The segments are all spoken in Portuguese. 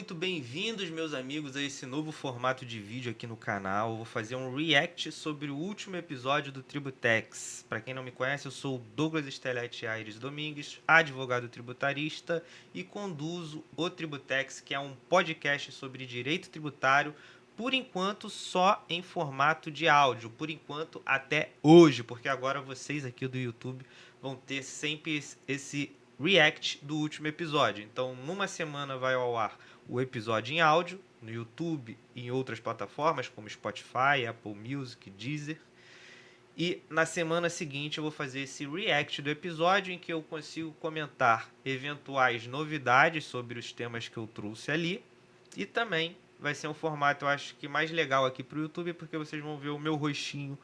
muito bem-vindos, meus amigos, a esse novo formato de vídeo aqui no canal. Eu vou fazer um react sobre o último episódio do Tributex. Para quem não me conhece, eu sou o Douglas Stelletti Aires Domingues, advogado tributarista, e conduzo o Tributex, que é um podcast sobre direito tributário, por enquanto só em formato de áudio, por enquanto até hoje, porque agora vocês aqui do YouTube vão ter sempre esse react do último episódio. Então, numa semana vai ao ar o episódio em áudio, no YouTube e em outras plataformas como Spotify, Apple Music, Deezer. E na semana seguinte eu vou fazer esse react do episódio em que eu consigo comentar eventuais novidades sobre os temas que eu trouxe ali. E também vai ser um formato, eu acho que mais legal aqui para o YouTube, porque vocês vão ver o meu rostinho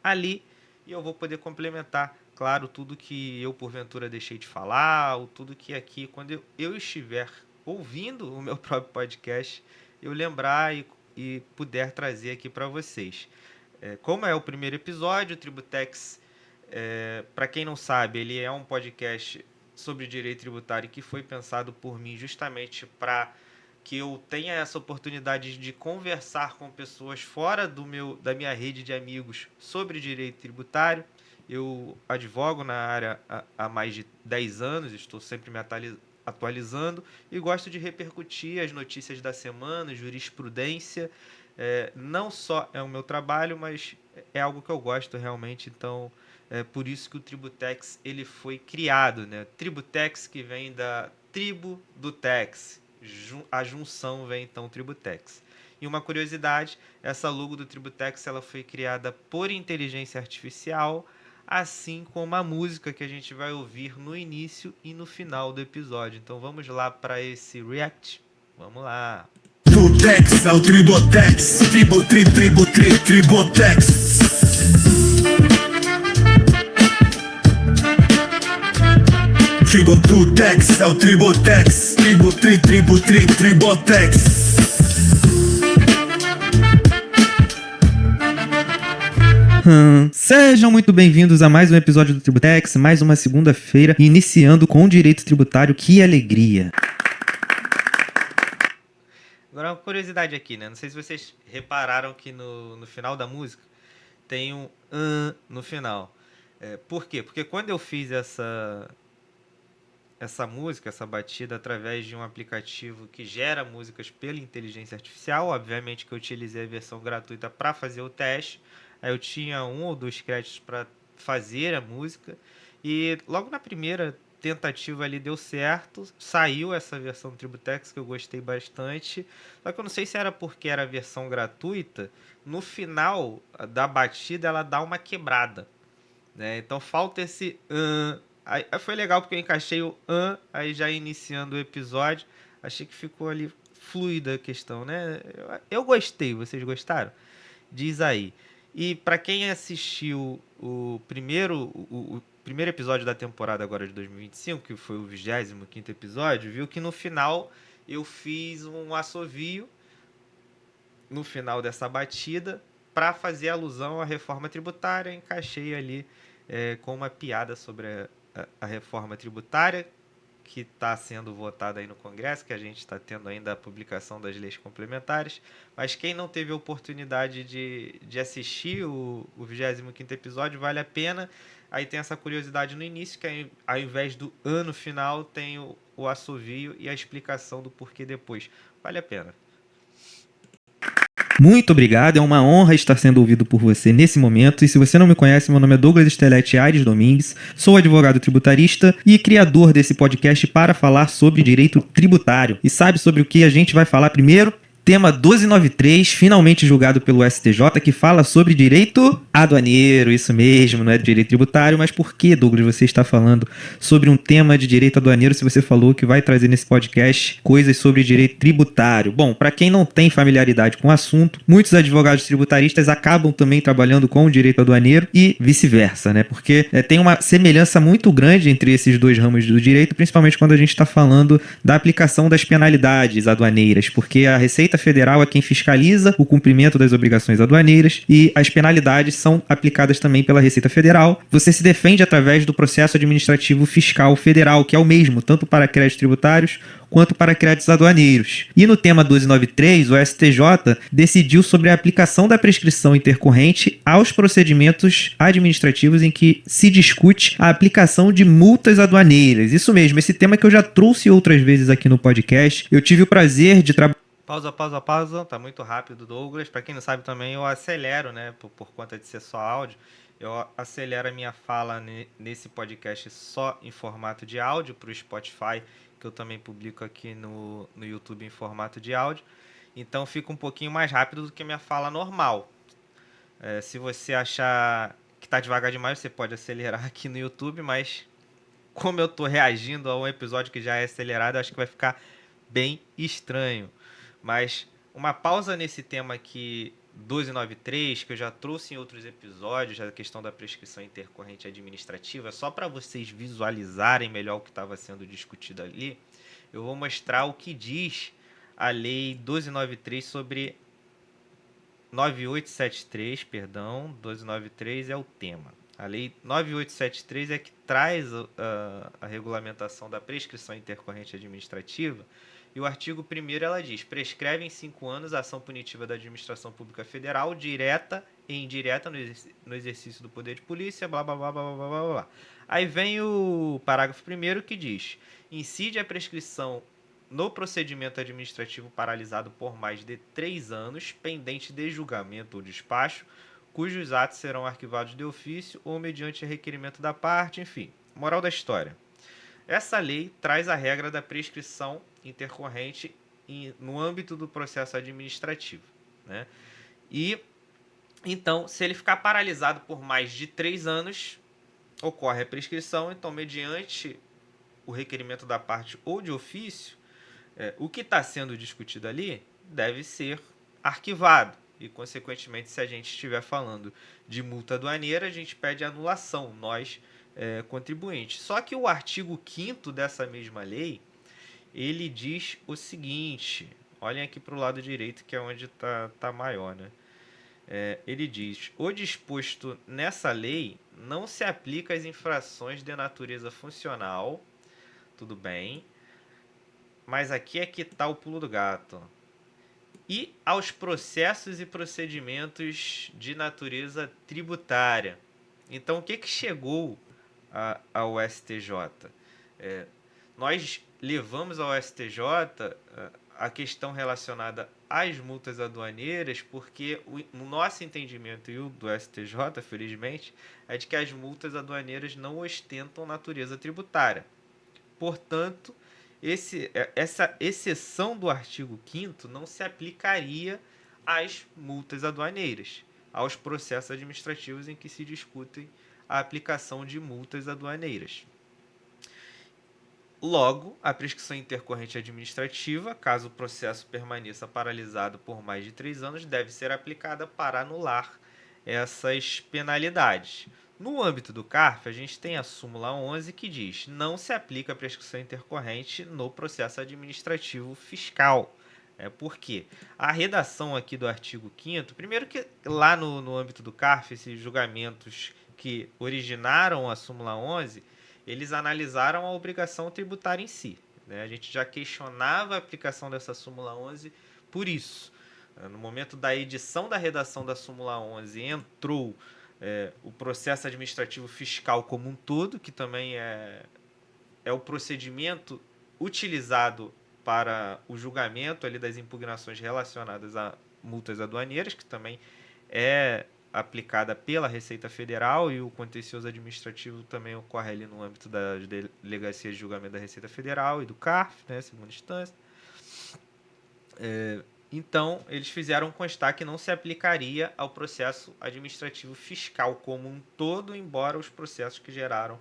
ali e eu vou poder complementar, claro, tudo que eu porventura deixei de falar, ou tudo que aqui, quando eu estiver ouvindo o meu próprio podcast, eu lembrar e puder trazer aqui para vocês. Como é o primeiro episódio, o Tributex, para quem não sabe, ele é um podcast sobre direito tributário que foi pensado por mim justamente para que eu tenha essa oportunidade de conversar com pessoas fora da minha rede de amigos sobre direito tributário. Eu advogo na área há mais de 10 anos, estou sempre me atualizando e gosto de repercutir as notícias da semana, jurisprudência. Não só é o meu trabalho, mas é algo que eu gosto realmente, então é por isso que o Tributex ele foi criado, né? Tributex, que vem da tribo do Tex. A junção vem então Tributex. E uma curiosidade, essa logo do Tributex ela foi criada por inteligência artificial, assim como a música que a gente vai ouvir no início e no final do episódio. Então vamos lá para esse react. Vamos lá. Tributex é o Tributex, Tributex. Tributex é o Tributex, Tributex. Sejam muito bem-vindos a mais um episódio do Tributex, mais uma segunda-feira, iniciando com o direito tributário. Que alegria! Agora uma curiosidade aqui, né? Não sei se vocês repararam que no final da música tem um no final. Por quê? Porque quando eu fiz essa música, essa batida através de um aplicativo que gera músicas pela inteligência artificial, obviamente que eu utilizei a versão gratuita para fazer o teste. Aí eu tinha 1 ou 2 créditos para fazer a música e logo na primeira tentativa ali deu certo, saiu essa versão do Tributex que eu gostei bastante, só que eu não sei se era porque era a versão gratuita, no final da batida ela dá uma quebrada, né? Então falta esse aí foi legal porque eu encaixei o aí já iniciando o episódio, achei que ficou ali fluida a questão, né? Eu gostei, vocês gostaram? Diz aí. E para quem assistiu o primeiro episódio da temporada agora de 2025, que foi o 25º episódio, viu que no final eu fiz um assovio no final dessa batida para fazer alusão à reforma tributária, encaixei ali com uma piada sobre a reforma tributária que está sendo votada aí no Congresso, que a gente está tendo ainda a publicação das leis complementares, mas quem não teve a oportunidade de assistir o 25º episódio, vale a pena. Aí tem essa curiosidade no início, que ao invés do no final, tem o assovio e a explicação do porquê depois. Vale a pena. Muito obrigado, é uma honra estar sendo ouvido por você nesse momento. E se você não me conhece, meu nome é Douglas Stelletti Aires Domingues, sou advogado tributarista e criador desse podcast para falar sobre direito tributário. E sabe sobre o que a gente vai falar primeiro? Tema 1293, finalmente julgado pelo STJ, que fala sobre direito aduaneiro, isso mesmo, não é direito tributário, mas por que, Douglas, você está falando sobre um tema de direito aduaneiro se você falou que vai trazer nesse podcast coisas sobre direito tributário? Bom, para quem não tem familiaridade com o assunto, muitos advogados tributaristas acabam também trabalhando com o direito aduaneiro e vice-versa, né? Porque tem uma semelhança muito grande entre esses dois ramos do direito, principalmente quando a gente está falando da aplicação das penalidades aduaneiras, porque a Receita Receita Federal é quem fiscaliza o cumprimento das obrigações aduaneiras e as penalidades são aplicadas também pela Receita Federal. Você se defende através do processo administrativo fiscal federal, que é o mesmo, tanto para créditos tributários quanto para créditos aduaneiros. E no tema 1293, o STJ decidiu sobre a aplicação da prescrição intercorrente aos procedimentos administrativos em que se discute a aplicação de multas aduaneiras. Isso mesmo, esse tema que eu já trouxe outras vezes aqui no podcast. Eu tive o prazer de trabalhar. Pausa. Tá muito rápido, Douglas. Para quem não sabe também, eu acelero, né? Por conta de ser só áudio. Eu acelero a minha fala nesse podcast só em formato de áudio para o Spotify, que eu também publico aqui no YouTube em formato de áudio. Então fica um pouquinho mais rápido do que a minha fala normal. Se você achar que tá devagar demais, você pode acelerar aqui no YouTube, mas como eu tô reagindo a um episódio que já é acelerado, eu acho que vai ficar bem estranho. Mas uma pausa nesse tema aqui, 1293, que eu já trouxe em outros episódios, a questão da prescrição intercorrente administrativa, só para vocês visualizarem melhor o que estava sendo discutido ali, eu vou mostrar o que diz a lei 1293 sobre 9873, perdão, 1293 é o tema. A lei 9873 é que traz a regulamentação da prescrição intercorrente administrativa. E o artigo 1º ela diz: prescreve em 5 anos a ação punitiva da administração pública federal, direta e indireta no exercício do poder de polícia, blá, blá, blá, blá, blá, blá, blá. Aí vem o parágrafo 1º que diz: incide a prescrição no procedimento administrativo paralisado por mais de 3 anos, pendente de julgamento ou despacho, cujos atos serão arquivados de ofício ou mediante requerimento da parte, enfim. Moral da história. Essa lei traz a regra da prescrição intercorrente no âmbito do processo administrativo, né? E, então, se ele ficar paralisado por mais de 3 anos, ocorre a prescrição. Então, mediante o requerimento da parte ou de ofício, o que está sendo discutido ali deve ser arquivado. E, consequentemente, se a gente estiver falando de multa aduaneira, a gente pede anulação, nós, contribuintes. Só que o artigo 5º dessa mesma lei, ele diz o seguinte, olhem aqui para o lado direito, que é onde tá maior, né? Ele diz: o disposto nessa lei não se aplica às infrações de natureza funcional, tudo bem, mas aqui é que está o pulo do gato, e aos processos e procedimentos de natureza tributária. Então, o que chegou ao STJ? Nós levamos ao STJ a questão relacionada às multas aduaneiras, porque o nosso entendimento e o do STJ, felizmente, é de que as multas aduaneiras não ostentam natureza tributária. Portanto, essa exceção do artigo 5º não se aplicaria às multas aduaneiras, aos processos administrativos em que se discutem a aplicação de multas aduaneiras. Logo, a prescrição intercorrente administrativa, caso o processo permaneça paralisado por mais de 3 anos, deve ser aplicada para anular essas penalidades. No âmbito do CARF, a gente tem a súmula 11 que diz: não se aplica a prescrição intercorrente no processo administrativo fiscal. Por quê? A redação aqui do artigo 5º, primeiro que lá no âmbito do CARF, esses julgamentos que originaram a súmula 11, eles analisaram a obrigação tributária em si, né? A gente já questionava a aplicação dessa súmula 11 por isso. No momento da edição da redação da súmula 11, entrou o processo administrativo fiscal como um todo, que também é o procedimento utilizado para o julgamento ali das impugnações relacionadas a multas aduaneiras, que também é aplicada pela Receita Federal, e o contencioso administrativo também ocorre ali no âmbito das delegacias de julgamento da Receita Federal e do CARF, né, segunda instância. Então, eles fizeram constar que não se aplicaria ao processo administrativo fiscal como um todo, embora os processos que geraram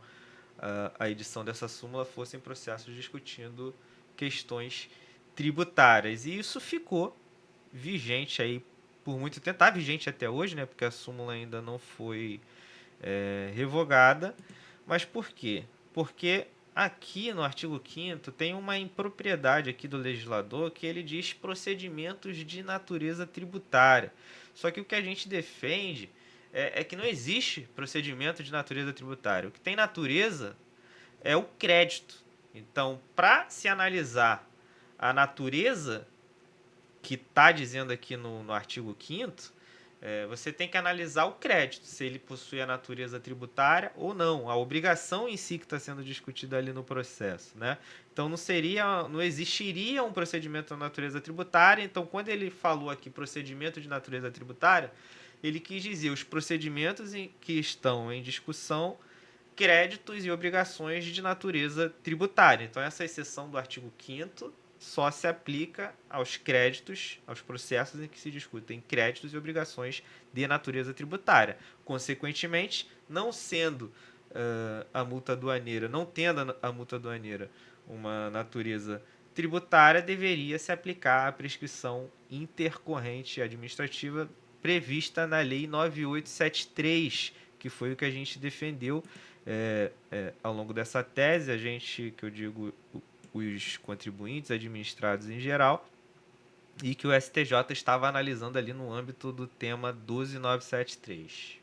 a edição dessa súmula fossem processos discutindo questões tributárias. E isso ficou vigente aí por muito tempo, está vigente até hoje, né, porque a súmula ainda não foi revogada. Mas por quê? Porque aqui no artigo 5º tem uma impropriedade aqui do legislador que ele diz procedimentos de natureza tributária. Só que o que a gente defende é que não existe procedimento de natureza tributária. O que tem natureza é o crédito. Então, para se analisar a natureza que está dizendo aqui no artigo 5º, você tem que analisar o crédito, se ele possui a natureza tributária ou não, a obrigação em si que está sendo discutida ali no processo, né? Então não existiria um procedimento de natureza tributária. Então, quando ele falou aqui procedimento de natureza tributária, ele quis dizer os procedimentos que estão em discussão, créditos e obrigações de natureza tributária. Então, essa exceção do artigo 5º só se aplica aos créditos, aos processos em que se discutem créditos e obrigações de natureza tributária. Consequentemente, não tendo a multa aduaneira uma natureza tributária, deveria se aplicar a prescrição intercorrente administrativa prevista na Lei 9873, que foi o que a gente defendeu ao longo dessa tese, os contribuintes administrados em geral, e que o STJ estava analisando ali no âmbito do tema 12973.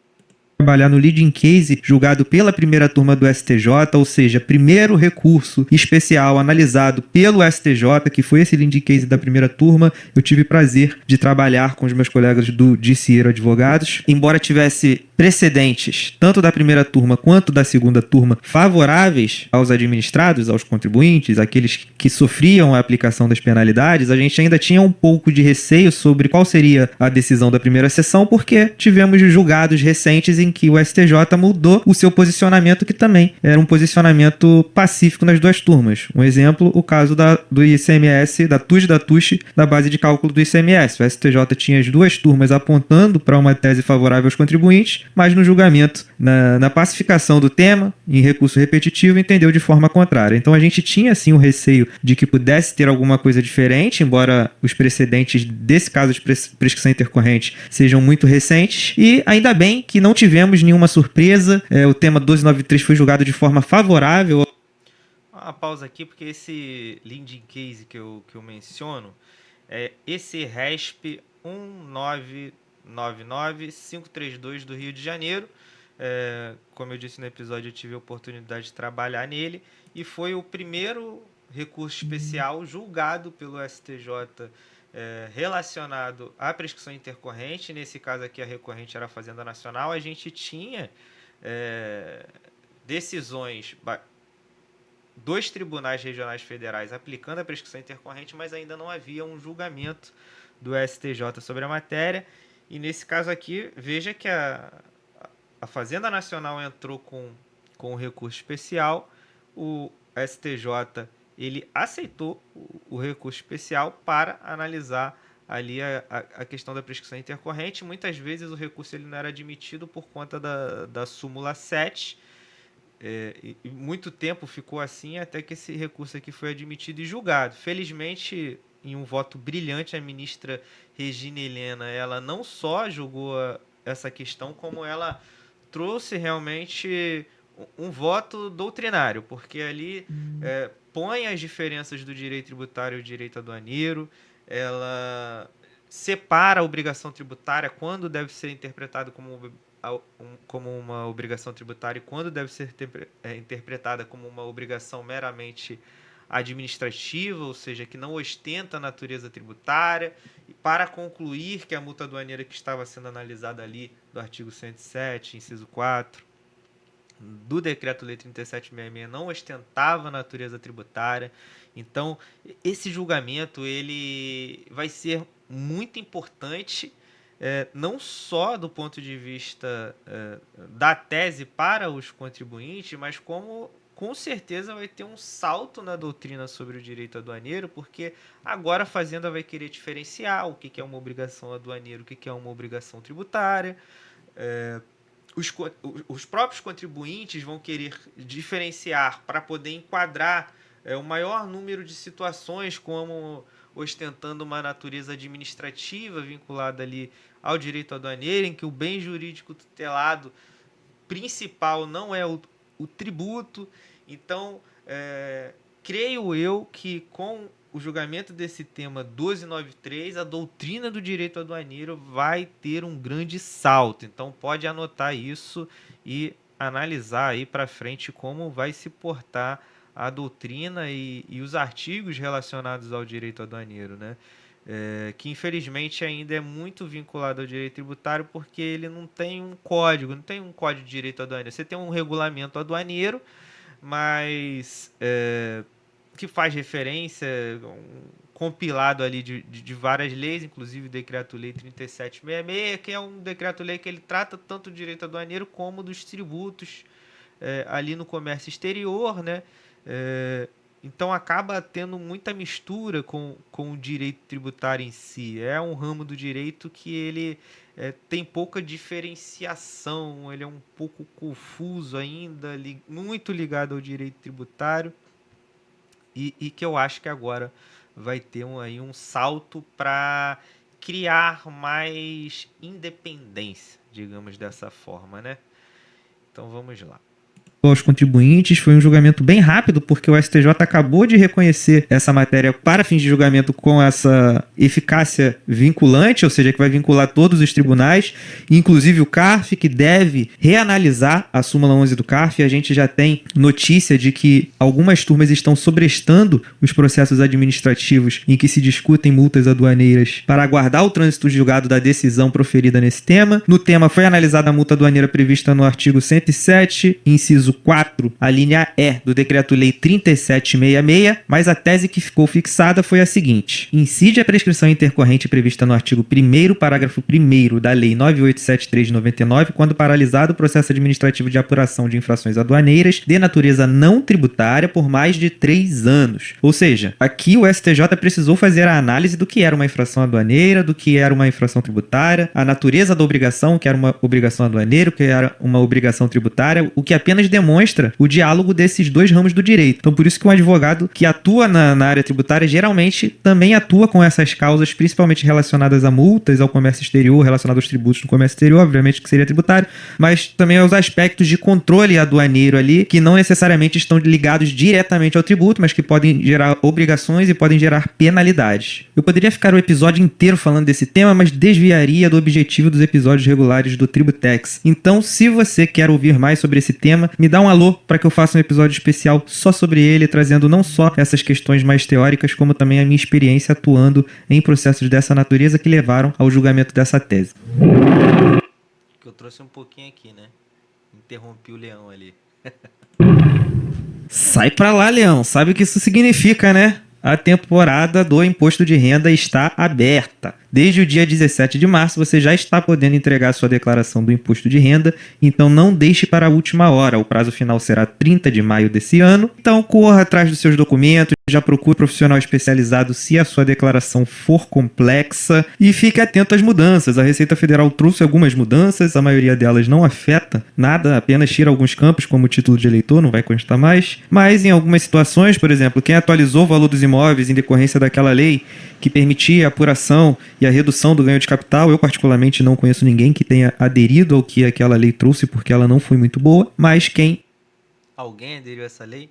Trabalhar no leading case julgado pela primeira turma do STJ, ou seja, primeiro recurso especial analisado pelo STJ, que foi esse leading case da primeira turma. Eu tive prazer de trabalhar com os meus colegas do Dicieiro Advogados. Embora tivesse precedentes, tanto da primeira turma quanto da segunda turma, favoráveis aos administrados, aos contribuintes, aqueles que sofriam a aplicação das penalidades, a gente ainda tinha um pouco de receio sobre qual seria a decisão da primeira sessão, porque tivemos julgados recentes em que o STJ mudou o seu posicionamento, que também era um posicionamento pacífico nas duas turmas. Um exemplo, o caso do ICMS, da TUS da TUS, da base de cálculo do ICMS. O STJ tinha as duas turmas apontando para uma tese favorável aos contribuintes, mas no julgamento, na pacificação do tema, em recurso repetitivo, entendeu de forma contrária. Então a gente tinha sim o receio de que pudesse ter alguma coisa diferente, embora os precedentes desse caso de prescrição intercorrente sejam muito recentes, e ainda bem que não tivemos nenhuma surpresa. O tema 1293 foi julgado de forma favorável. Uma pausa aqui, porque esse leading case que eu menciono é esse RESP 1999532 do Rio de Janeiro. Como eu disse no episódio, eu tive a oportunidade de trabalhar nele, e foi o primeiro recurso especial julgado pelo STJ relacionado à prescrição intercorrente. Nesse caso aqui, a recorrente era a Fazenda Nacional. A gente tinha decisões, 2 tribunais regionais federais aplicando a prescrição intercorrente, mas ainda não havia um julgamento do STJ sobre a matéria. E nesse caso aqui, veja que a Fazenda Nacional entrou com o recurso especial, o STJ ele aceitou o recurso especial para analisar ali a questão da prescrição intercorrente. Muitas vezes o recurso ele não era admitido por conta da súmula 7, e muito tempo ficou assim até que esse recurso aqui foi admitido e julgado. Felizmente, em um voto brilhante, a ministra Regina Helena, ela não só julgou essa questão, como ela trouxe realmente um voto doutrinário, porque ali põe as diferenças do direito tributário e do direito aduaneiro, ela separa a obrigação tributária quando deve ser interpretado como uma obrigação tributária e quando deve ser interpretada como uma obrigação meramente administrativa, ou seja, que não ostenta a natureza tributária. E para concluir que a multa aduaneira que estava sendo analisada ali do artigo 107, inciso 4, do Decreto-Lei 3766 não ostentava a natureza tributária. Então, esse julgamento ele vai ser muito importante, não só do ponto de vista da tese para os contribuintes, mas como com certeza vai ter um salto na doutrina sobre o direito aduaneiro, porque agora a Fazenda vai querer diferenciar o que é uma obrigação aduaneira, o que é uma obrigação tributária. Os próprios contribuintes vão querer diferenciar para poder enquadrar o maior número de situações, como ostentando uma natureza administrativa vinculada ali ao direito aduaneiro, em que o bem jurídico tutelado principal não é o tributo. Então, Creio eu que com o julgamento desse tema 1293, a doutrina do direito aduaneiro vai ter um grande salto. Então pode anotar isso e analisar aí para frente como vai se portar a doutrina e os artigos relacionados ao direito aduaneiro, né? Que infelizmente ainda é muito vinculado ao direito tributário porque ele não tem um código, não tem um código de direito aduaneiro. Você tem um regulamento aduaneiro, mas que faz referência, um compilado ali de várias leis, inclusive o Decreto-Lei 3766, que é um decreto-lei que ele trata tanto do direito aduaneiro como dos tributos ali no comércio exterior, né? Então acaba tendo muita mistura com o direito tributário em si. É um ramo do direito que ele tem pouca diferenciação, ele é um pouco confuso ainda, muito ligado ao direito tributário, e que eu acho que agora vai ter aí um salto para criar mais independência, digamos dessa forma, né? Então vamos lá. Aos contribuintes, foi um julgamento bem rápido, porque o STJ acabou de reconhecer essa matéria para fins de julgamento com essa eficácia vinculante, ou seja, que vai vincular todos os tribunais, inclusive o CARF, que deve reanalisar a súmula 11 do CARF. A gente já tem notícia de que algumas turmas estão sobrestando os processos administrativos em que se discutem multas aduaneiras para aguardar o trânsito julgado da decisão proferida nesse tema. No tema foi analisada a multa aduaneira prevista no artigo 107, inciso 4, a linha E do Decreto-Lei 3766, mas a tese que ficou fixada foi a seguinte: incide a prescrição intercorrente prevista no artigo 1º, parágrafo 1º da Lei 9873 de 99, quando paralisado o processo administrativo de apuração de infrações aduaneiras de natureza não tributária por mais de 3 anos. Ou seja, aqui o STJ precisou fazer a análise do que era uma infração aduaneira, do que era uma infração tributária, a natureza da obrigação, que era uma obrigação aduaneira, o que era uma obrigação tributária, o que apenas demonstra o diálogo desses dois ramos do direito. Então, por isso que um advogado que atua na área tributária geralmente também atua com essas causas, principalmente relacionadas a multas, ao comércio exterior, relacionadas aos tributos no comércio exterior, obviamente que seria tributário, mas também aos aspectos de controle aduaneiro ali, que não necessariamente estão ligados diretamente ao tributo, mas que podem gerar obrigações e podem gerar penalidades. Eu poderia ficar o episódio inteiro falando desse tema, mas desviaria do objetivo dos episódios regulares do Tributex. Então, se você quer ouvir mais sobre esse tema, me dá um alô para que eu faça um episódio especial só sobre ele, trazendo não só essas questões mais teóricas, como também a minha experiência atuando em processos dessa natureza que levaram ao julgamento dessa tese. Que eu trouxe um pouquinho aqui, né? Interrompi o Leão ali. Sai pra lá, Leão. Sabe o que isso significa, né? A temporada do imposto de renda está aberta. Desde o dia 17 de março, você já está podendo entregar sua declaração do imposto de renda, então não deixe para a última hora. O prazo final será 30 de maio desse ano. Então corra atrás dos seus documentos, já procure um profissional especializado se a sua declaração for complexa e fique atento às mudanças. A Receita Federal trouxe algumas mudanças, a maioria delas não afeta nada, apenas tira alguns campos, como o título de eleitor, não vai constar mais. Mas em algumas situações, por exemplo, quem atualizou o valor dos imóveis em decorrência daquela lei que permitia a apuração e a redução do ganho de capital, eu particularmente não conheço ninguém que tenha aderido ao que aquela lei trouxe, porque ela não foi muito boa, mas quem... Alguém aderiu a essa lei?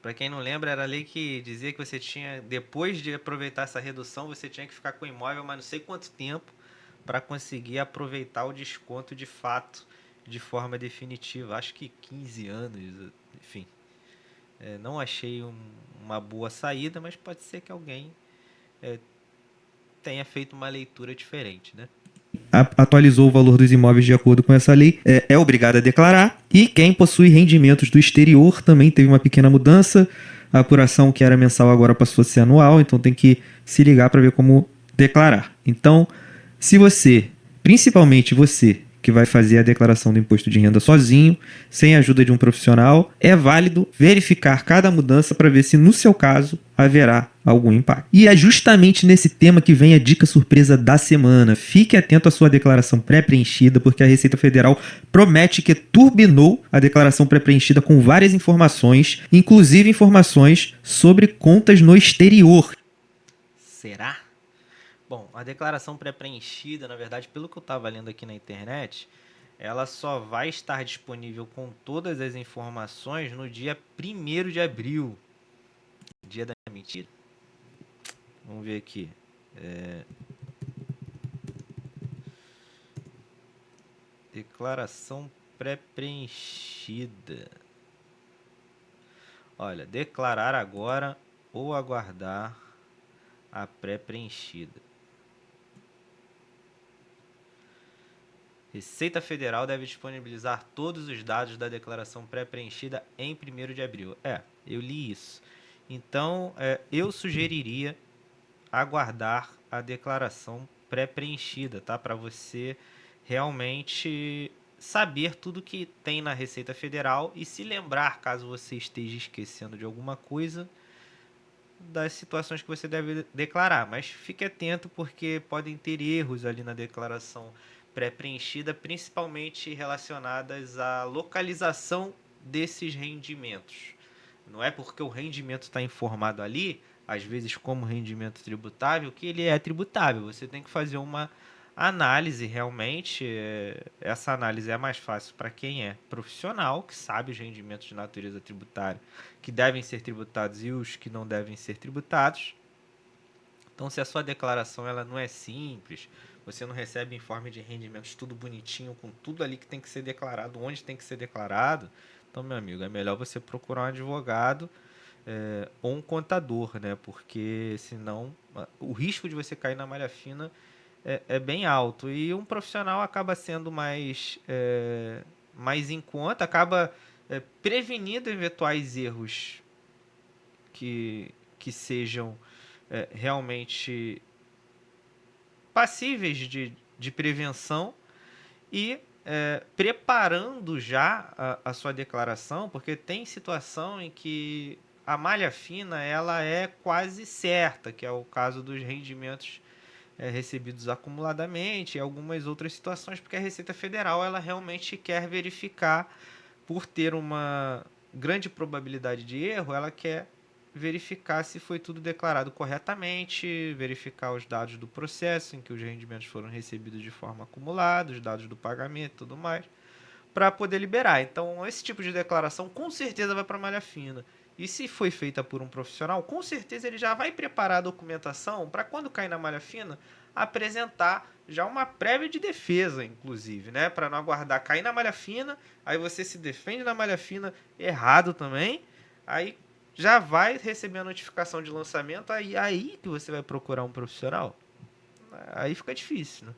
Para quem não lembra, era a lei que dizia que você tinha, depois de aproveitar essa redução, você tinha que ficar com o imóvel, mas não sei quanto tempo, para conseguir aproveitar o desconto de fato, de forma definitiva. Acho que 15 anos, enfim. Não achei uma boa saída, mas pode ser que alguém tenha feito uma leitura diferente, né? Atualizou o valor dos imóveis de acordo com essa lei, é obrigado a declarar. E quem possui rendimentos do exterior também teve uma pequena mudança. A apuração que era mensal agora passou a ser anual, então tem que se ligar para ver como declarar. Então, se você, principalmente você, que vai fazer a declaração do imposto de renda sozinho, sem a ajuda de um profissional, é válido verificar cada mudança para ver se no seu caso haverá algum impacto. E é justamente nesse tema que vem a dica surpresa da semana. Fique atento à sua declaração pré-preenchida, porque a Receita Federal promete que turbinou a declaração pré-preenchida com várias informações, inclusive informações sobre contas no exterior. Será? Bom, a declaração pré-preenchida, na verdade, pelo que eu estava lendo aqui na internet, ela só vai estar disponível com todas as informações no dia 1º de abril, dia da mentira. Vamos ver aqui. Declaração pré-preenchida. Olha, declarar agora ou aguardar a pré-preenchida. Receita Federal deve disponibilizar todos os dados da declaração pré-preenchida em 1º de abril. Eu li isso. Então, eu sugeriria aguardar a declaração pré-preenchida, tá? Para você realmente saber tudo que tem na Receita Federal e se lembrar, caso você esteja esquecendo de alguma coisa, das situações que você deve declarar. Mas fique atento porque podem ter erros ali na declaração pré-preenchida, principalmente relacionadas à localização desses rendimentos. Não é porque o rendimento está informado ali, às vezes como rendimento tributável, que ele é tributável. Você tem que fazer uma análise realmente. Essa análise é mais fácil para quem é profissional, que sabe os rendimentos de natureza tributária que devem ser tributados e os que não devem ser tributados. Então, se a sua declaração ela não é simples, você não recebe informe de rendimentos tudo bonitinho, com tudo ali que tem que ser declarado, onde tem que ser declarado, então, meu amigo, é melhor você procurar um advogado ou um contador, né? Porque senão o risco de você cair na malha fina é bem alto. E um profissional acaba sendo mais em conta, acaba prevenindo eventuais erros que sejam realmente passíveis de prevenção e preparando já a sua declaração, porque tem situação em que a malha fina ela é quase certa, que é o caso dos rendimentos recebidos acumuladamente e algumas outras situações, porque a Receita Federal ela realmente quer verificar, por ter uma grande probabilidade de erro, ela quer verificar se foi tudo declarado corretamente, verificar os dados do processo em que os rendimentos foram recebidos de forma acumulada, os dados do pagamento e tudo mais, para poder liberar. Então, esse tipo de declaração com certeza vai para a malha fina. E se foi feita por um profissional, com certeza ele já vai preparar a documentação para quando cair na malha fina, apresentar já uma prévia de defesa, inclusive, né? Para não aguardar cair na malha fina, aí você se defende na malha fina errado também, aí já vai receber a notificação de lançamento, aí que você vai procurar um profissional. Aí fica difícil, né?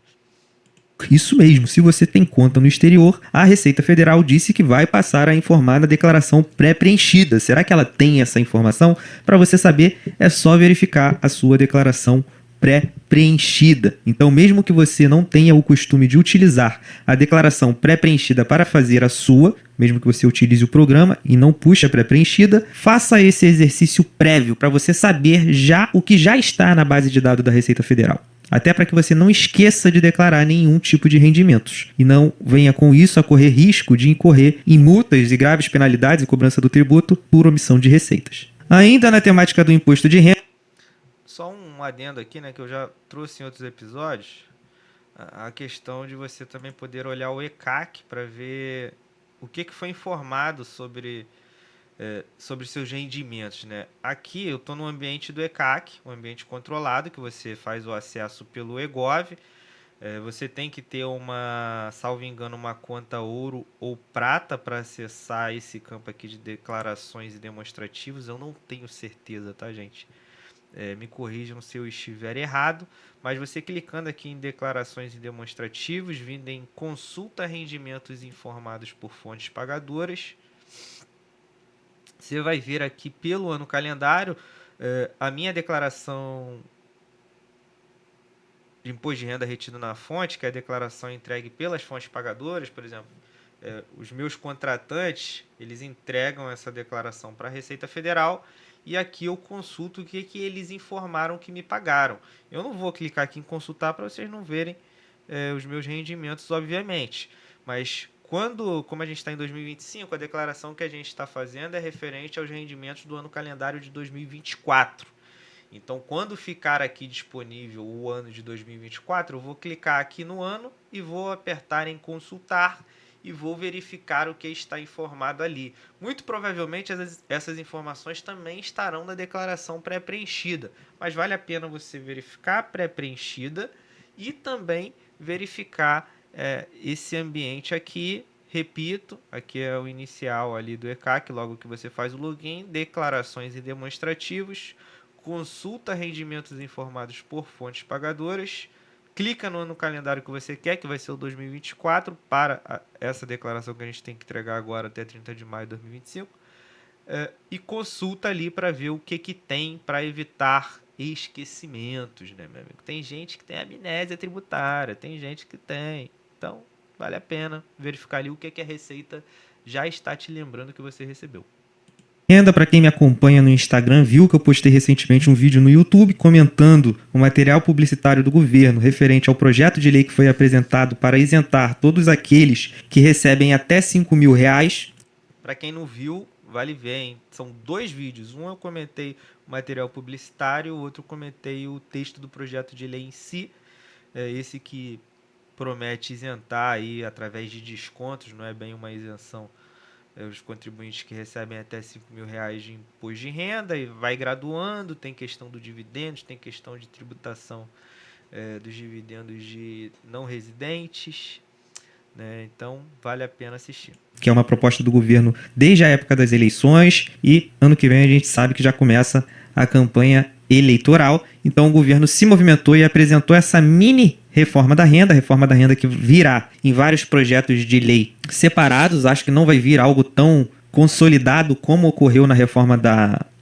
Isso mesmo, se você tem conta no exterior, a Receita Federal disse que vai passar a informar na declaração pré-preenchida. Será que ela tem essa informação? Para você saber, é só verificar a sua declaração pré-preenchida. Então, mesmo que você não tenha o costume de utilizar a declaração pré-preenchida para fazer a sua, mesmo que você utilize o programa e não puxe a pré-preenchida, faça esse exercício prévio para você saber já o que já está na base de dados da Receita Federal. Até para que você não esqueça de declarar nenhum tipo de rendimentos e não venha com isso a correr risco de incorrer em multas e graves penalidades e cobrança do tributo por omissão de receitas. Ainda na temática do imposto de renda, só um adendo aqui, né, que eu já trouxe em outros episódios, a questão de você também poder olhar o ECAC para ver o que foi informado sobre seus rendimentos, né? Aqui eu estou no ambiente do ECAC, um ambiente controlado, que você faz o acesso pelo eGov. Você tem que ter salvo engano, uma conta ouro ou prata para acessar esse campo aqui de declarações e demonstrativos. Eu não tenho certeza, tá, gente? Me corrijam se eu estiver errado, mas você clicando aqui em declarações e demonstrativos, vindo em consulta rendimentos informados por fontes pagadoras, você vai ver aqui pelo ano calendário a minha declaração de imposto de renda retido na fonte, que é a declaração entregue pelas fontes pagadoras. Por exemplo, os meus contratantes, eles entregam essa declaração para a Receita Federal e aqui eu consulto o que eles informaram que me pagaram. Eu não vou clicar aqui em consultar para vocês não verem os meus rendimentos, obviamente, mas como a gente está em 2025, a declaração que a gente está fazendo é referente aos rendimentos do ano calendário de 2024. Então, quando ficar aqui disponível o ano de 2024, eu vou clicar aqui no ano e vou apertar em consultar e vou verificar o que está informado ali. Muito provavelmente essas informações também estarão na declaração pré-preenchida, mas vale a pena você verificar a pré-preenchida e também verificar esse ambiente aqui. Repito, aqui é o inicial ali do ECAC, logo que você faz o login, declarações e demonstrativos, consulta rendimentos informados por fontes pagadoras, clica no calendário que você quer, que vai ser o 2024, para essa declaração que a gente tem que entregar agora até 30 de maio de 2025, e consulta ali para ver o que tem para evitar esquecimentos, né, meu amigo? Tem gente que tem amnésia tributária, tem gente que tem. Então, vale a pena verificar ali o que a Receita já está te lembrando que você recebeu. Renda, para quem me acompanha no Instagram, viu que eu postei recentemente um vídeo no YouTube comentando o material publicitário do governo referente ao projeto de lei que foi apresentado para isentar todos aqueles que recebem até R$ 5.000. Para quem não viu, vale ver, hein? São 2 vídeos. Um eu comentei o material publicitário, o outro eu comentei o texto do projeto de lei em si. Esse que promete isentar aí através de descontos, não é bem uma isenção, os contribuintes que recebem até R$ 5.000 de imposto de renda, e vai graduando, tem questão do dividendos, tem questão de tributação dos dividendos de não residentes, né? Então vale a pena assistir. Que é uma proposta do governo desde a época das eleições, e ano que vem a gente sabe que já começa a campanha eleitoral. Então o governo se movimentou e apresentou essa mini reforma da renda que virá em vários projetos de lei separados. Acho que não vai vir algo tão consolidado como ocorreu na reforma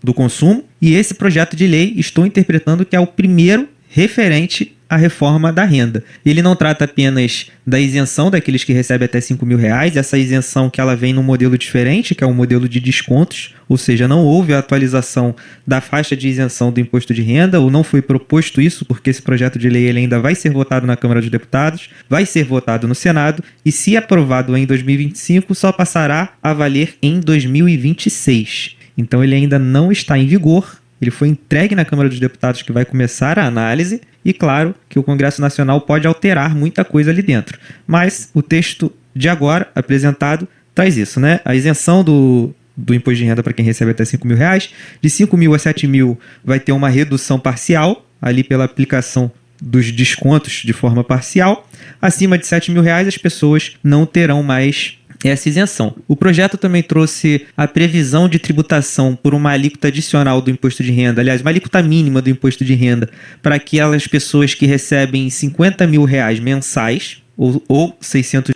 do consumo. E esse projeto de lei, estou interpretando que é o primeiro referente à reforma da renda. Ele não trata apenas da isenção daqueles que recebem até R$ 5.000, essa isenção que ela vem num modelo diferente, que é um modelo de descontos, ou seja, não houve a atualização da faixa de isenção do imposto de renda, ou não foi proposto isso, porque esse projeto de lei ele ainda vai ser votado na Câmara dos Deputados, vai ser votado no Senado, e se aprovado em 2025, só passará a valer em 2026. Então ele ainda não está em vigor. Ele foi entregue na Câmara dos Deputados, que vai começar a análise, e claro que o Congresso Nacional pode alterar muita coisa ali dentro. Mas o texto de agora, apresentado, traz isso, né? A isenção do imposto de renda para quem recebe até R$ 5.000, de 5.000 a 7.000 vai ter uma redução parcial, ali pela aplicação dos descontos de forma parcial. Acima de R$ 7.000, as pessoas não terão mais essa isenção. O projeto também trouxe a previsão de tributação por uma alíquota adicional do imposto de renda, aliás, uma alíquota mínima do imposto de renda para aquelas pessoas que recebem R$ 50.000 mensais ou 600.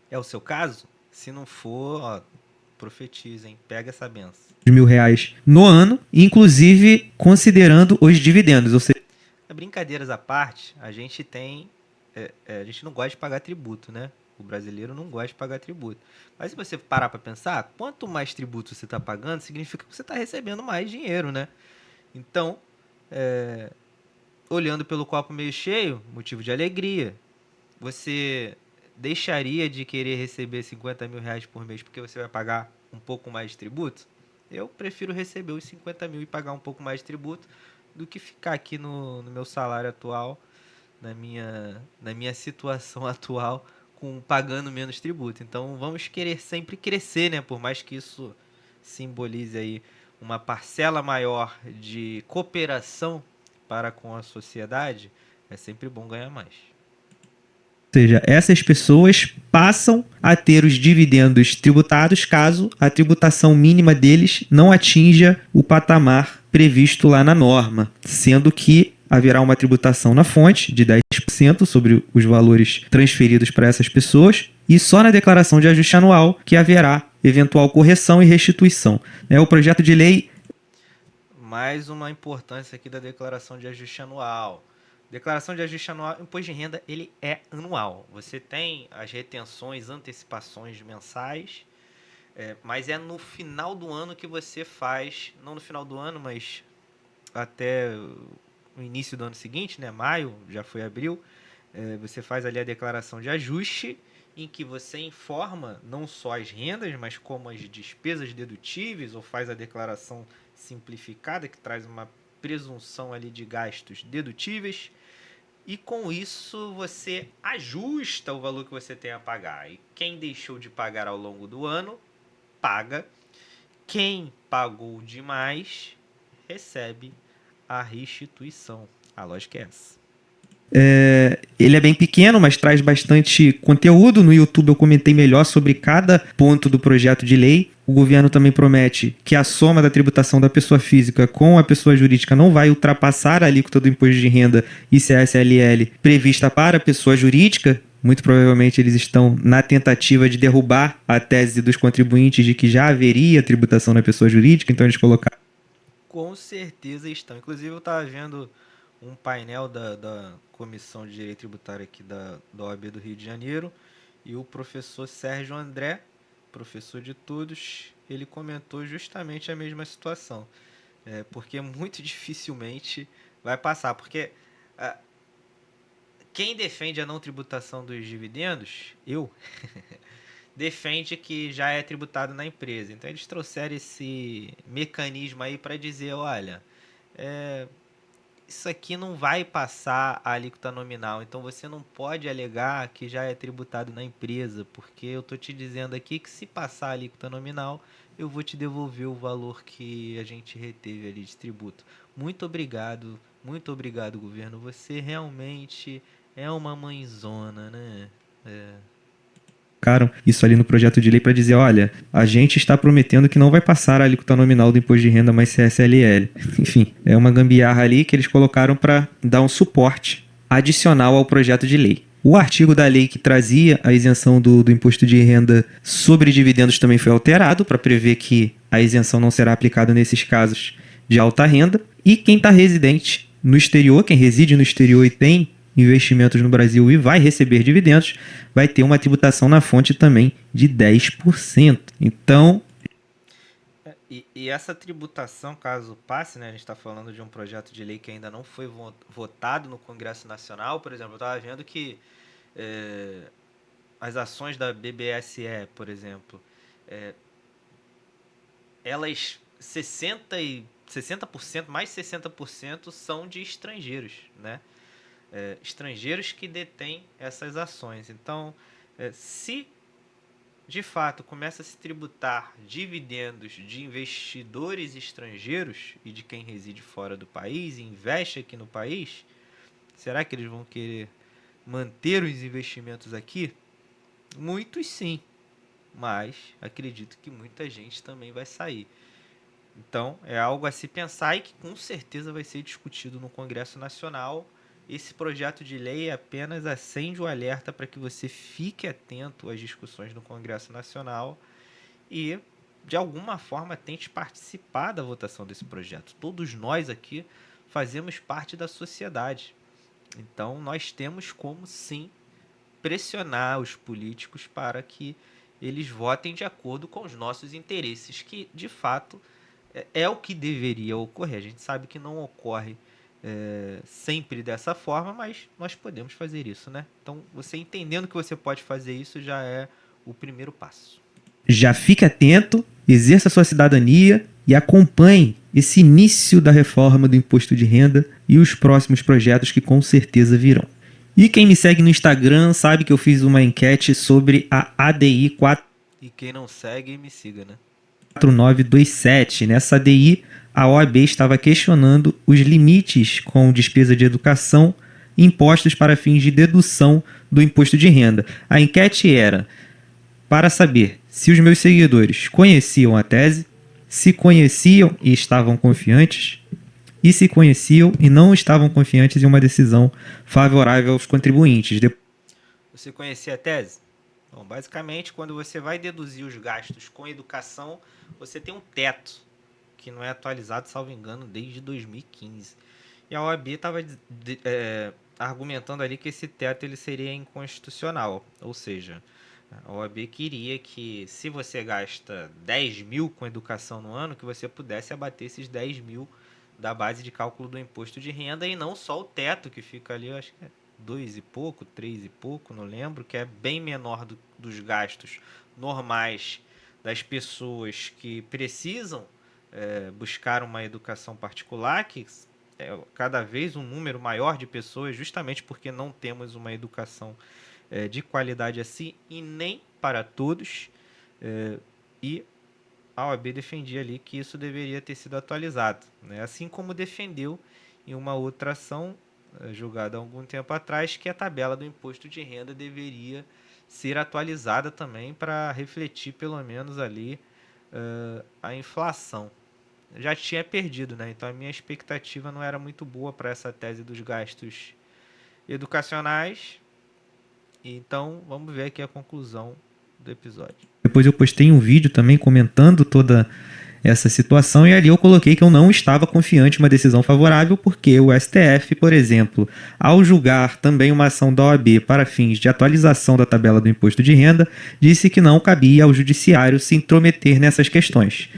É o seu caso? Se não for, ó, profetizem, pega essa benção. R$ 1.000 no ano, inclusive considerando os dividendos, ou seja, Brincadeiras à parte, a gente tem, a gente não gosta de pagar tributo, né? O brasileiro não gosta de pagar tributo. Mas se você parar para pensar, quanto mais tributo você está pagando, significa que você está recebendo mais dinheiro, né? Então, olhando pelo copo meio cheio, motivo de alegria. Você deixaria de querer receber R$ 50.000 por mês porque você vai pagar um pouco mais de tributo? Eu prefiro receber os 50.000 e pagar um pouco mais de tributo do que ficar aqui no meu salário atual, na minha situação atual, pagando menos tributo. Então vamos querer sempre crescer, né? Por mais que isso simbolize aí uma parcela maior de cooperação para com a sociedade, é sempre bom ganhar mais. Ou seja, essas pessoas passam a ter os dividendos tributados caso a tributação mínima deles não atinja o patamar previsto lá na norma, sendo que haverá uma tributação na fonte de 10% sobre os valores transferidos para essas pessoas, e só na declaração de ajuste anual que haverá eventual correção e restituição. O projeto de lei... Mais uma importância aqui da declaração de ajuste anual. Declaração de ajuste anual, imposto de renda, ele é anual. Você tem as retenções, antecipações mensais, mas é no final do ano que você faz, não no final do ano, mas até o início do ano seguinte, né? Maio, já foi abril, você faz ali a declaração de ajuste, em que você informa não só as rendas, mas como as despesas dedutíveis, ou faz a declaração simplificada, que traz uma presunção ali de gastos dedutíveis. E com isso você ajusta o valor que você tem a pagar. E quem deixou de pagar ao longo do ano, paga. Quem pagou demais, recebe a restituição. A lógica é essa. Ele é bem pequeno, mas traz bastante conteúdo. No YouTube eu comentei melhor sobre cada ponto do projeto de lei. O governo também promete que a soma da tributação da pessoa física com a pessoa jurídica não vai ultrapassar a alíquota do imposto de renda ICS/LL prevista para a pessoa jurídica. Muito provavelmente eles estão na tentativa de derrubar a tese dos contribuintes de que já haveria tributação na pessoa jurídica, então eles colocaram. Com certeza estão. Inclusive eu estava vendo um painel da Comissão de Direito Tributário aqui da OAB do Rio de Janeiro, e o professor Sérgio André, professor de todos, ele comentou justamente a mesma situação. Porque muito dificilmente vai passar. Porque quem defende a não tributação dos dividendos, eu, defende que já é tributado na empresa. Então eles trouxeram esse mecanismo aí para dizer, olha, isso aqui não vai passar a alíquota nominal, então você não pode alegar que já é tributado na empresa, porque eu estou te dizendo aqui que se passar a alíquota nominal, eu vou te devolver o valor que a gente reteve ali de tributo. Muito obrigado, governo. Você realmente é uma mãezona, né? Colocaram isso ali no projeto de lei para dizer, olha, a gente está prometendo que não vai passar a alíquota nominal do imposto de renda mais CSLL. Enfim, é uma gambiarra ali que eles colocaram para dar um suporte adicional ao projeto de lei. O artigo da lei que trazia a isenção do imposto de renda sobre dividendos também foi alterado para prever que a isenção não será aplicada nesses casos de alta renda. E quem está residente no exterior, quem reside no exterior e tem investimentos no Brasil e vai receber dividendos, vai ter uma tributação na fonte também de 10%. Então... E essa tributação, caso passe, né, a gente está falando de um projeto de lei que ainda não foi votado no Congresso Nacional. Por exemplo, eu estava vendo que as ações da BBSE, por exemplo, elas 60%, mais 60% são de estrangeiros, né? Estrangeiros que detêm essas ações. Então, se de fato começa a se tributar dividendos de investidores estrangeiros e de quem reside fora do país e investe aqui no país, será que eles vão querer manter os investimentos aqui? Muitos sim, mas acredito que muita gente também vai sair. Então, é algo a se pensar e que com certeza vai ser discutido no Congresso Nacional. Esse projeto de lei apenas acende o alerta para que você fique atento às discussões no Congresso Nacional e, de alguma forma, tente participar da votação desse projeto. Todos nós aqui fazemos parte da sociedade. Então, nós temos como, sim, pressionar os políticos para que eles votem de acordo com os nossos interesses, que, de fato, é o que deveria ocorrer. A gente sabe que não ocorre sempre dessa forma, mas nós podemos fazer isso, né? Então, você entendendo que você pode fazer isso já é o primeiro passo. Já fique atento, exerça sua cidadania e acompanhe esse início da reforma do imposto de renda e os próximos projetos que com certeza virão. E quem me segue no Instagram sabe que eu fiz uma enquete sobre a ADI 4. E quem não segue, me siga, né? 4927. Nessa ADI, a OAB estava questionando os limites com despesa de educação impostos para fins de dedução do imposto de renda. A enquete era para saber se os meus seguidores conheciam a tese, se conheciam e estavam confiantes, e se conheciam e não estavam confiantes em uma decisão favorável aos contribuintes. Você conhecia a tese? Bom, basicamente, quando você vai deduzir os gastos com educação, você tem um teto que não é atualizado, salvo engano, desde 2015. E a OAB estava argumentando ali que esse teto ele seria inconstitucional. Ou seja, a OAB queria que, se você gasta 10 mil com educação no ano, que você pudesse abater esses 10 mil da base de cálculo do imposto de renda, e não só o teto que fica ali, eu acho que 2 e pouco, 3 e pouco, não lembro, que é bem menor dos gastos normais das pessoas que precisam buscar uma educação particular, que cada vez um número maior de pessoas, justamente porque não temos uma educação de qualidade assim e nem para todos. E a OAB defendia ali que isso deveria ter sido atualizado, né? Assim como defendeu em uma outra ação julgada há algum tempo atrás que a tabela do imposto de renda deveria ser atualizada também para refletir pelo menos ali a inflação. Já tinha perdido, né? Então a minha expectativa não era muito boa para essa tese dos gastos educacionais. Então vamos ver aqui a conclusão do episódio. Depois eu postei um vídeo também comentando toda essa situação e ali eu coloquei que eu não estava confiante em uma decisão favorável porque o STF, por exemplo, ao julgar também uma ação da OAB para fins de atualização da tabela do imposto de renda, disse que não cabia ao judiciário se intrometer nessas questões.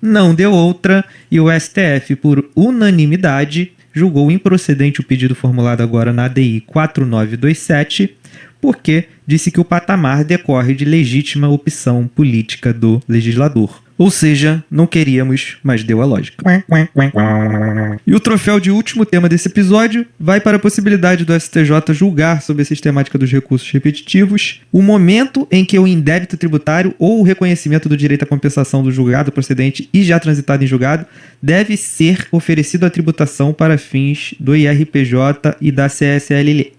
Não deu outra e o STF, por unanimidade, julgou improcedente o pedido formulado agora na ADI 4927, porque disse que o patamar decorre de legítima opção política do legislador. Ou seja, não queríamos, mas deu a lógica. E o troféu de último tema desse episódio vai para a possibilidade do STJ julgar sobre a sistemática dos recursos repetitivos, o momento em que o indébito tributário ou o reconhecimento do direito à compensação do julgado procedente e já transitado em julgado deve ser oferecido à tributação para fins do IRPJ e da CSLL.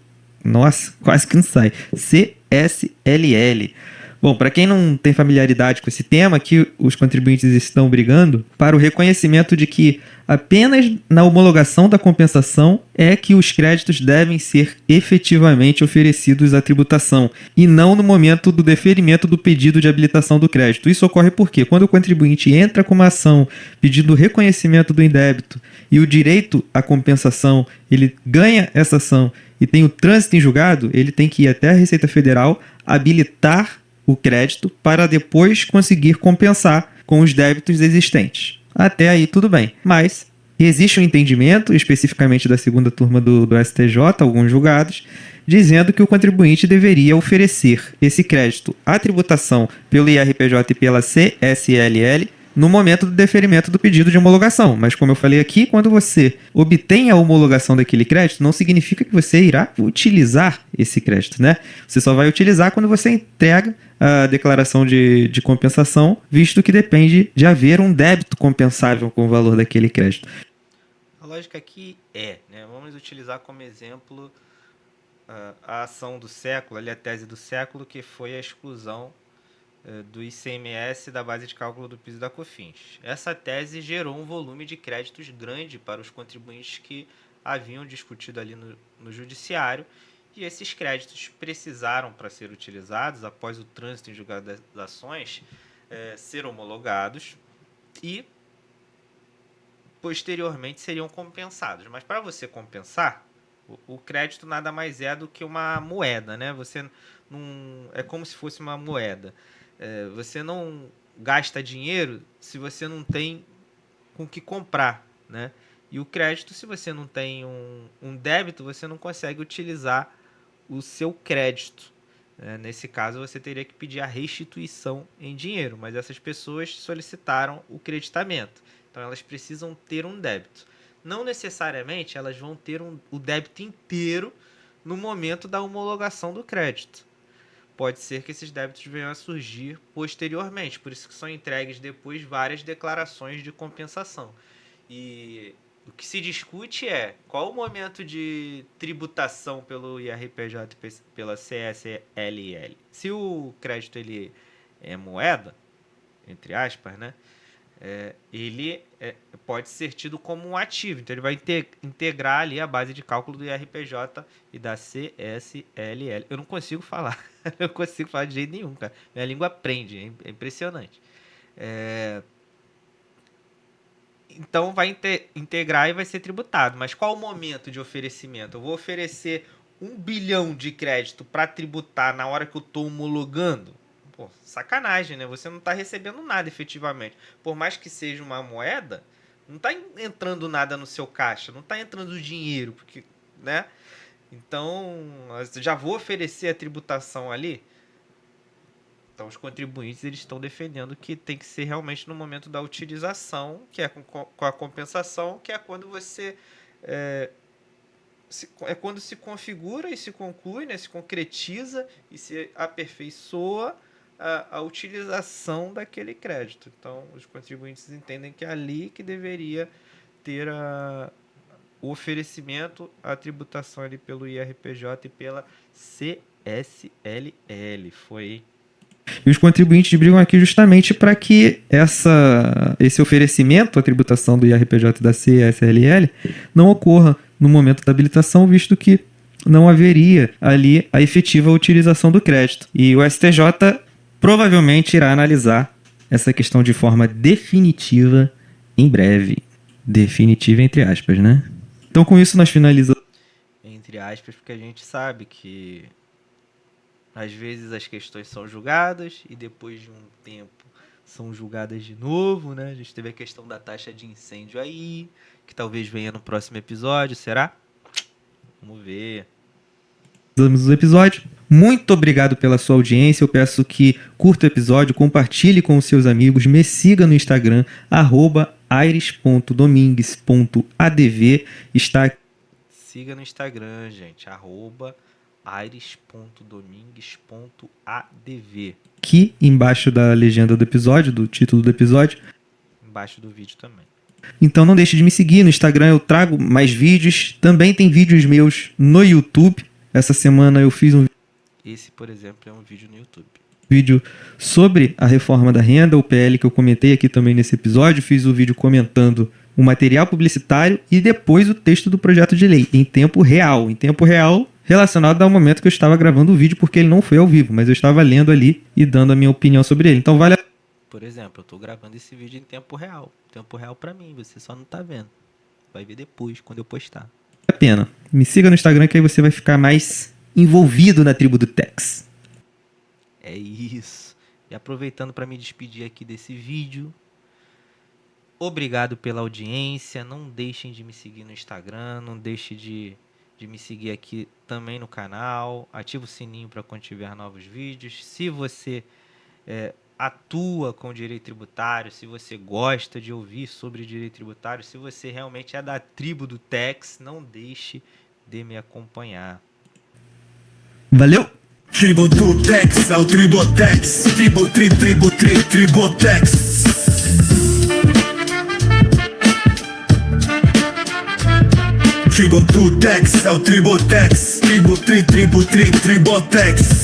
Nossa, quase que não sai. CSLL. Bom, para quem não tem familiaridade com esse tema, aqui os contribuintes estão brigando para o reconhecimento de que apenas na homologação da compensação é que os créditos devem ser efetivamente oferecidos à tributação e não no momento do deferimento do pedido de habilitação do crédito. Isso ocorre porque quando o contribuinte entra com uma ação pedindo reconhecimento do indébito e o direito à compensação, ele ganha essa ação e tem o trânsito em julgado, ele tem que ir até a Receita Federal, habilitar o crédito para depois conseguir compensar com os débitos existentes. Até aí tudo bem, mas existe um entendimento, especificamente da segunda turma do STJ, alguns julgados, dizendo que o contribuinte deveria oferecer esse crédito à tributação pelo IRPJ e pela CSLL no momento do deferimento do pedido de homologação. Mas como eu falei aqui, quando você obtém a homologação daquele crédito, não significa que você irá utilizar esse crédito, né? Você só vai utilizar quando você entrega a declaração de compensação, visto que depende de haver um débito compensável com o valor daquele crédito. A lógica aqui né? Vamos utilizar como exemplo a ação do século, ali a tese do século, que foi a exclusão do ICMS da base de cálculo do PIS e da COFINS. Essa tese gerou um volume de créditos grande para os contribuintes que haviam discutido ali no judiciário, e esses créditos precisaram, para ser utilizados após o trânsito em julgado das ações, ser homologados e posteriormente seriam compensados. Mas para você compensar, o crédito nada mais é do que uma moeda, né? Você não, é como se fosse uma moeda. Você não gasta dinheiro se você não tem com que comprar, né? E o crédito, se você não tem um débito, você não consegue utilizar o seu crédito. Nesse caso, você teria que pedir a restituição em dinheiro, mas essas pessoas solicitaram o creditamento. Então, elas precisam ter um débito. Não necessariamente elas vão ter o débito inteiro no momento da homologação do crédito. Pode ser que esses débitos venham a surgir posteriormente, por isso que são entregues depois várias declarações de compensação. E o que se discute é qual o momento de tributação pelo IRPJ e pela CSLL. Se o crédito ele é moeda, entre aspas, né? Ele pode ser tido como um ativo. Então, ele vai integrar ali a base de cálculo do IRPJ e da CSLL. Eu não consigo falar. Eu não consigo falar de jeito nenhum, cara. Minha língua prende. É impressionante. Então, vai integrar e vai ser tributado. Mas qual o momento de oferecimento? Eu vou oferecer 1 bilhão de crédito para tributar na hora que eu estou homologando? Pô, sacanagem, né? Você não está recebendo nada efetivamente. Por mais que seja uma moeda, não está entrando nada no seu caixa, não está entrando dinheiro, porque, né? Então, já vou oferecer a tributação ali. Então, os contribuintes eles estão defendendo que tem que ser realmente no momento da utilização, que é com a compensação, que é quando você é quando se configura e se conclui, né, se concretiza e se aperfeiçoa a utilização daquele crédito. Então, os contribuintes entendem que é ali que deveria ter o oferecimento, a tributação ali pelo IRPJ e pela CSLL. Foi. E os contribuintes brigam aqui justamente para que esse oferecimento, a tributação do IRPJ e da CSLL, não ocorra no momento da habilitação, visto que não haveria ali a efetiva utilização do crédito. E o STJ provavelmente irá analisar essa questão de forma definitiva em breve. Definitiva entre aspas, né? Então com isso nós finalizamos. Entre aspas, porque a gente sabe que às vezes as questões são julgadas e depois de um tempo são julgadas de novo, né? A gente teve a questão da taxa de incêndio aí, que talvez venha no próximo episódio, será? Vamos ver. O episódio. Muito obrigado pela sua audiência. Eu peço que curta o episódio, compartilhe com os seus amigos, me siga no Instagram, @aires.domingues.adv. Siga no Instagram, gente, @aires.domingues.adv. Aqui embaixo da legenda do episódio, do título do episódio. Embaixo do vídeo também. Então não deixe de me seguir no Instagram, eu trago mais vídeos. Também tem vídeos meus no YouTube. Essa semana eu fiz um Esse, por exemplo, é um vídeo no YouTube. Vídeo sobre a reforma da renda, o PL que eu comentei aqui também nesse episódio. Fiz o vídeo comentando o material publicitário e depois o texto do projeto de lei, em tempo real. Em tempo real, relacionado ao momento que eu estava gravando o vídeo, porque ele não foi ao vivo, mas eu estava lendo ali e dando a minha opinião sobre ele. Então vale a... Por exemplo, eu tô gravando esse vídeo em tempo real. Tempo real pra mim, você só não tá vendo. Vai ver depois, quando eu postar. pena. Me siga no Instagram que aí você vai ficar mais envolvido na tribo do Tex. É isso. E aproveitando para me despedir aqui desse vídeo, obrigado pela audiência. Não deixem de me seguir no Instagram, não deixem de me seguir aqui também no canal. Ativa o sininho para quando tiver novos vídeos. Se você atua com direito tributário, se você gosta de ouvir sobre direito tributário, se você realmente é da tribo do Tex, não deixe de me acompanhar. Valeu! Tributex é o Tributex. Tributex. Tributex é o Tributex. Tributex.